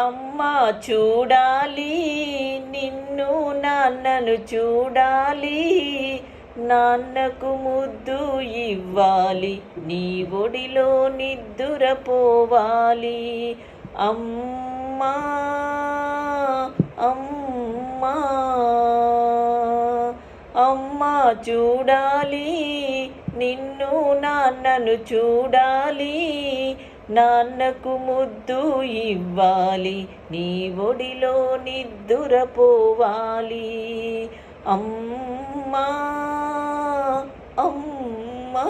అమ్మ చూడాలి నిన్ను, నాన్నను చూడాలి, నాన్నకు ముద్దు ఇవ్వాలి, నీ ఒడిలో నిద్దురపోవాలి. అమ్మా అమ్మా అమ్మ చూడాలి నిన్ను, నాన్నను చూడాలి, నాన్నకు ముద్దు ఇవ్వాలి, నీ ఒడిలో నిద్దురపోవాలి. అమ్మా అమ్మా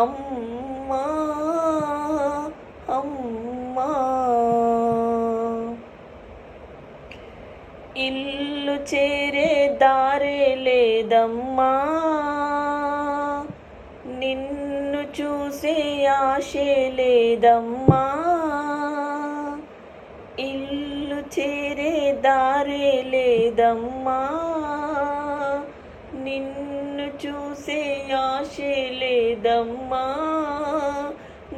అమ్మా అమ్మా ఇల్లు చేరే దారే లేదమ్మా, నిన్ను చూసే ఆశే లేదమ్మా. ఇల్లు చేరే దారే లేదమ్మా, నిన్ను చూసే ఆశే లేదమ్మా.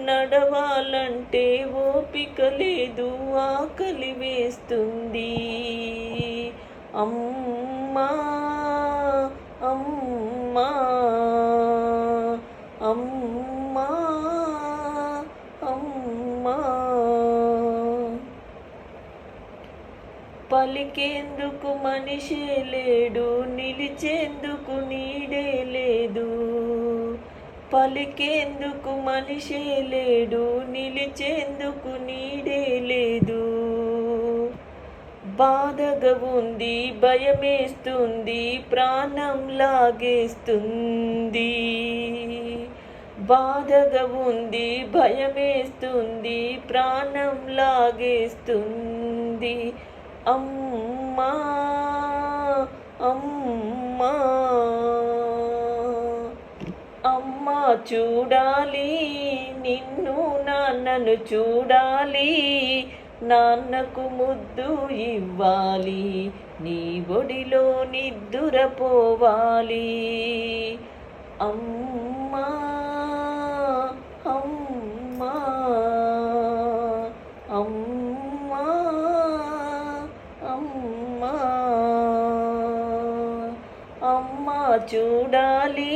నడవాలంటే ఓపిక లేదు, ఆకలి వేస్తుంది. అమ్మా అమ్మా అమ్మా అమ్మా పలికేందుకు మనిషే లేడు, నిలిచేందుకు నీడే లేదు. పలికేందుకు మనిషే లేడు, నిలిచేందుకు నీడే లేదు. బాధగా ఉంది, భయమేస్తుంది, ప్రాణం లాగేస్తుంది. బాధగా ఉంది, భయమేస్తుంది, ప్రాణం లాగేస్తుంది. అమ్మా అమ్మా అమ్మ చూడాలి నిన్ను, నాన్నను చూడాలి, నాన్నకు ముద్దు ఇవ్వాలి, నీ ఒడిలో నిద్దురపోవాలి. అమ్మా అమ్మా అమ్మా అమ్మా అమ్మ చూడాలి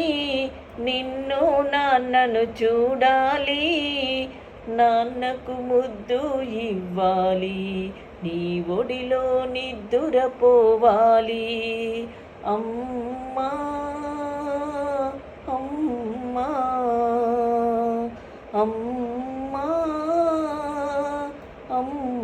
నిన్ను, నాన్నను చూడాలి, నాన్నకు ముద్దు ఇవ్వాలి, నీ ఒడిలో నిద్దురపోవాలి. అమ్మా అమ్మా అమ్మా అమ్మా